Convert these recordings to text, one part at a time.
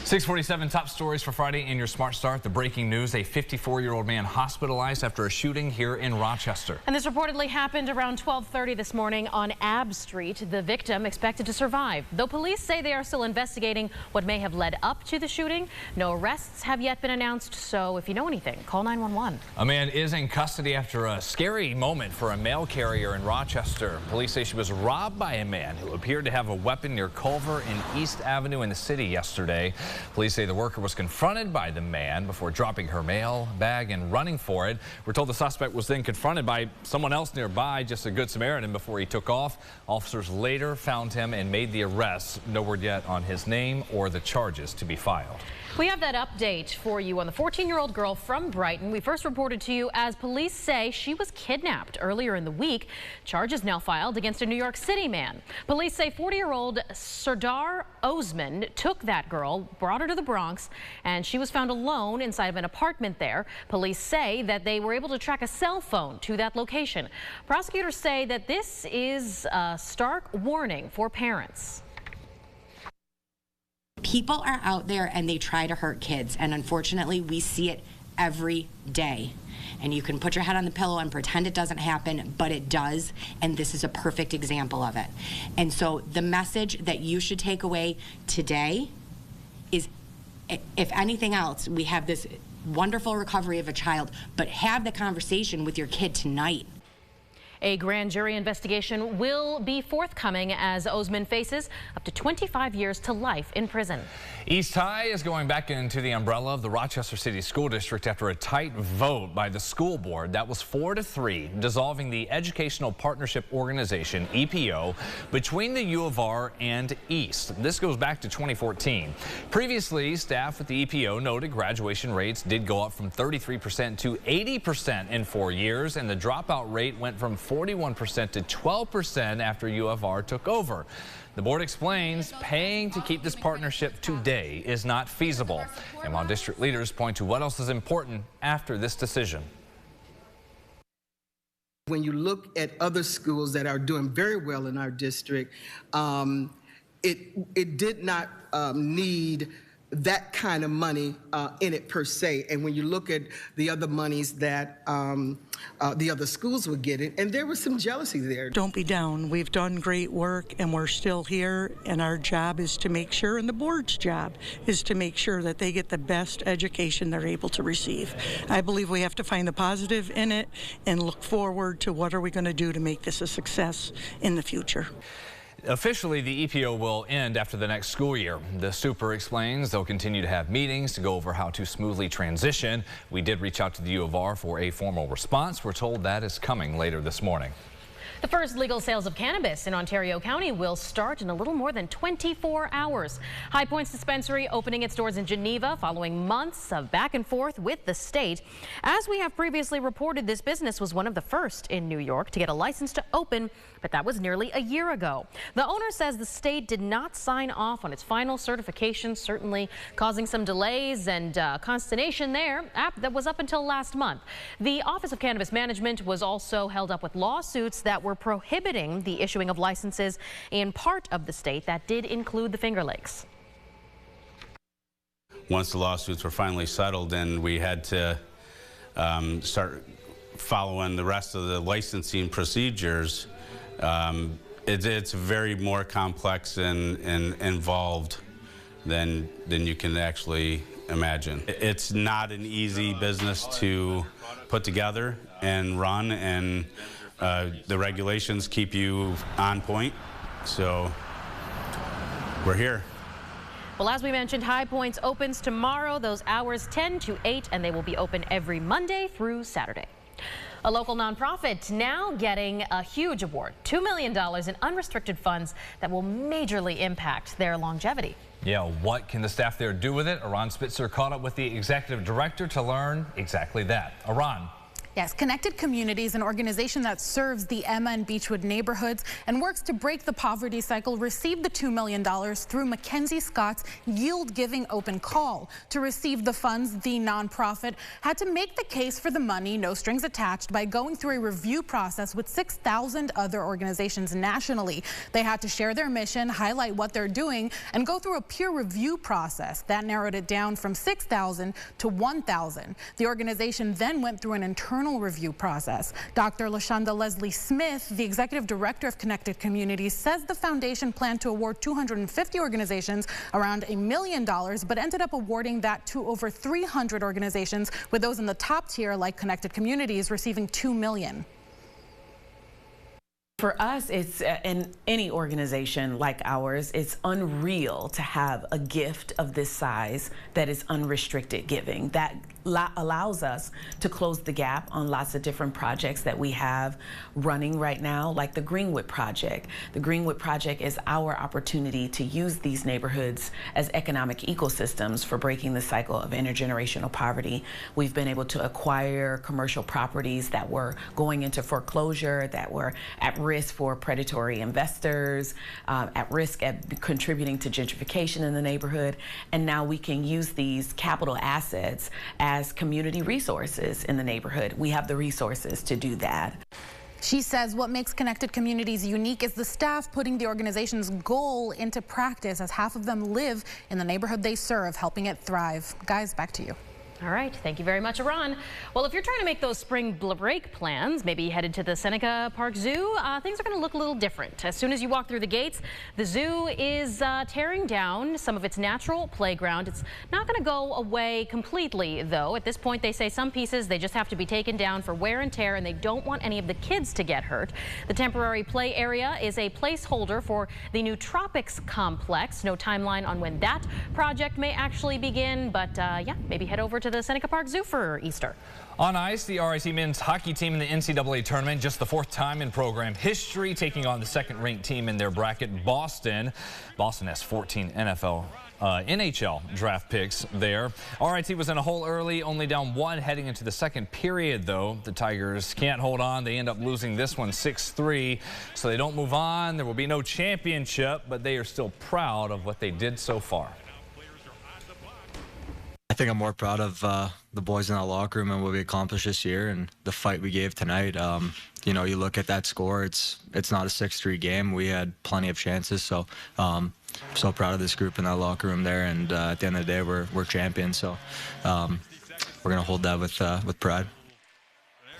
6:47 top stories for Friday in your Smart Start. The breaking news: a 54-year-old man hospitalized after a shooting here in Rochester. And this reportedly happened around 12:30 this morning on Abb Street. The victim expected to survive, though police say they are still investigating what may have led up to the shooting. No arrests have yet been announced, so if you know anything, call 911. A man is in custody after a scary moment for a mail carrier in Rochester. Police say she was robbed by a man who appeared to have a weapon near Culver and East Avenue in the city yesterday. Police say the worker was confronted by the man before dropping her mail bag and running for it. We're told the suspect was then confronted by someone else nearby, just a good Samaritan, before he took off. Officers later found him and made the arrest. No word yet on his name or the charges to be filed. We have that update for you on the 14-year-old girl from Brighton. We first reported to you as police say she was kidnapped earlier in the week. Charges now filed against a New York City man. Police say 40-year-old Serdar Osman took that girl, brought her to the Bronx, and she was found alone inside of an apartment there. Police say that they were able to track a cell phone to that location. Prosecutors say that this is a stark warning for parents. People are out there and they try to hurt kids, and unfortunately we see it every day. And you can put your head on the pillow and pretend it doesn't happen, but it does, and this is a perfect example of it. And so the message that you should take away today is, if anything else, we have this wonderful recovery of a child, but have the conversation with your kid tonight. A grand jury investigation will be forthcoming as Osman faces up to 25 years to life in prison. East High is going back into the umbrella of the Rochester City School District after a tight vote by the school board that was 4-3, dissolving the Educational Partnership Organization, EPO, between the U of R and East. This goes back to 2014. Previously, staff with the EPO noted graduation rates did go up from 33% to 80% in 4 years, and the dropout rate went from 41% to 12% after U of R took over. The board explains paying to keep this partnership today is not feasible. And while district leaders point to what else is important after this decision. When you look at other schools that are doing very well in our district, it did not need that kind of money in it per se. And when you look at the other monies that the other schools were getting, and there was some jealousy there. Don't be down. We've done great work and we're still here, and our job is to make sure, and the board's job is to make sure that they get the best education they're able to receive. I believe we have to find the positive in it and look forward to what are we going to do to make this a success in the future. Officially, the EPO will end after the next school year. The super explains they'll continue to have meetings to go over how to smoothly transition. We did reach out to the U of R for a formal response. We're told that is coming later this morning. The first legal sales of cannabis in Ontario County will start in a little more than 24 hours. High Points Dispensary opening its doors in Geneva following months of back and forth with the state. As we have previously reported, this business was one of the first in New York to get a license to open, but that was nearly a year ago. The owner says the state did not sign off on its final certification, certainly causing some delays and consternation there. That was up until last month. The Office of Cannabis Management was also held up with lawsuits that were prohibiting the issuing of licenses in part of the state that did include the Finger Lakes. Once the lawsuits were finally settled and we had to start following the rest of the licensing procedures, it's very more complex and involved than you can actually imagine. It's not an easy business to put together and run, and the regulations keep you on point, so we're here. Well, as we mentioned, High Points opens tomorrow, those hours 10 to 8, and they will be open every Monday through Saturday. A local nonprofit now getting a huge award, $2 million in unrestricted funds that will majorly impact their longevity. Yeah, what can the staff there do with it? Aron Spitzer caught up with the executive director to learn exactly that. Aron. Yes, Connected Community is an organization that serves the Emma and Beechwood neighborhoods and works to break the poverty cycle, received the $2 million through Mackenzie Scott's Yield Giving Open Call. To receive the funds, the nonprofit had to make the case for the money, no strings attached, by going through a review process with 6,000 other organizations nationally. They had to share their mission, highlight what they're doing, and go through a peer review process. That narrowed it down from 6,000 to 1,000. The organization then went through an internal review process. Dr. LaShonda Leslie Smith, the executive director of Connected Communities, says the foundation planned to award 250 organizations around $1 million, but ended up awarding that to over 300 organizations, with those in the top tier like Connected Communities receiving $2 million. For us, it's in any organization like ours, it's unreal to have a gift of this size that is unrestricted giving. That allows us to close the gap on lots of different projects that we have running right now, like the Greenwood Project. The Greenwood Project is our opportunity to use these neighborhoods as economic ecosystems for breaking the cycle of intergenerational poverty. We've been able to acquire commercial properties that were going into foreclosure, that were at risk for predatory investors, at risk at contributing to gentrification in the neighborhood. And now we can use these capital assets as community resources in the neighborhood. We have the resources to do that. She says what makes Connected Communities unique is the staff putting the organization's goal into practice, as half of them live in the neighborhood they serve, helping it thrive. Guys, back to you. All right. Thank you very much, Iran. Well, if you're trying to make those spring break plans, maybe headed to the Seneca Park Zoo, things are going to look a little different. As soon as you walk through the gates, the zoo is tearing down some of its natural playground. It's not going to go away completely, though. At this point, they say some pieces, they just have to be taken down for wear and tear, and they don't want any of the kids to get hurt. The temporary play area is a placeholder for the new Tropics complex. No timeline on when that project may actually begin, but yeah, maybe head over to the Seneca Park Zoo for Easter. On ice, the RIT men's hockey team in the NCAA Tournament, just the 4th time in program history, taking on the second-ranked team in their bracket, Boston. Boston has 14 NHL draft picks there. RIT was in a hole early, only down 1 heading into the second period, though. The Tigers can't hold on. They end up losing this one 6-3, so they don't move on. There will be no championship, but they are still proud of what they did so far. I think I'm more proud of the boys in that locker room and what we accomplished this year and the fight we gave tonight. You know, you look at that score, it's not a 6-3 game. We had plenty of chances, so so proud of this group in that locker room there. And at the end of the day, we're champions, so we're gonna hold that with pride.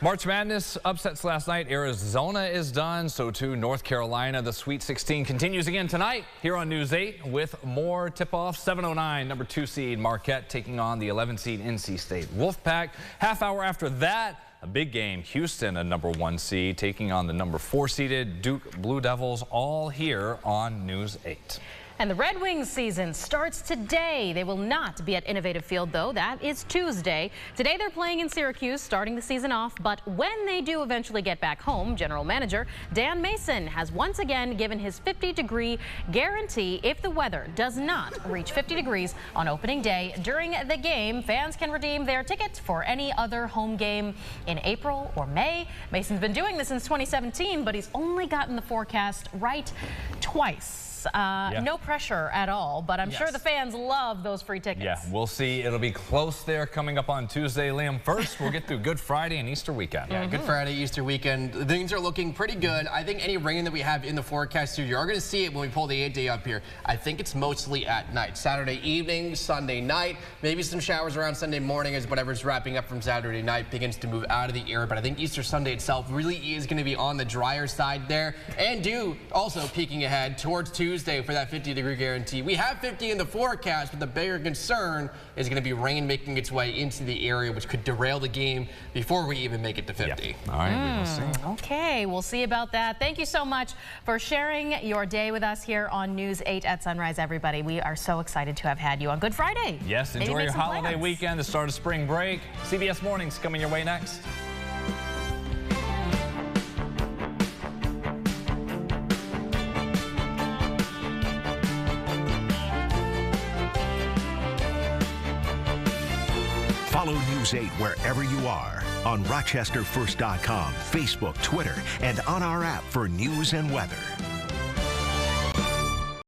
March Madness upsets last night. Arizona is done, so too North Carolina. The Sweet 16 continues again tonight here on News 8 with more tip-offs. 7:09, number 2 seed Marquette taking on the 11 seed NC State Wolfpack. Half hour after that, a big game. Houston, a number 1 seed, taking on the number 4 seeded Duke Blue Devils, all here on News 8. And the Red Wings season starts today. They will not be at Innovative Field, though. That is Tuesday. Today they're playing in Syracuse, starting the season off. But when they do eventually get back home, General Manager Dan Mason has once again given his 50-degree guarantee. If the weather does not reach 50 degrees on opening day during the game, fans can redeem their tickets for any other home game in April or May. Mason's been doing this since 2017, but he's only gotten the forecast right twice. Yeah. No pressure at all, but I'm sure the fans love those free tickets. Yeah, we'll see. It'll be close there coming up on Tuesday. Liam, first we'll get through Good Friday and Easter weekend. Yeah, Good Friday, Easter weekend. Things are looking pretty good. I think any rain that we have in the forecast here, you are going to see it when we pull the 8-day up here. I think it's mostly at night. Saturday evening, Sunday night, maybe some showers around Sunday morning as whatever's wrapping up from Saturday night begins to move out of the air. But I think Easter Sunday itself really is going to be on the drier side there, and also peeking ahead towards Tuesday for that 50-degree guarantee. We have 50 in the forecast, but the bigger concern is going to be rain making its way into the area, which could derail the game before we even make it to 50. Yeah. All right, we will see. Okay, we'll see about that. Thank you so much for sharing your day with us here on News 8 at Sunrise, everybody. We are so excited to have had you on Good Friday. Yes, enjoy your holiday weekend, the start of spring break. CBS Mornings coming your way next. Follow News 8 wherever you are on RochesterFirst.com, Facebook, Twitter, and on our app for news and weather.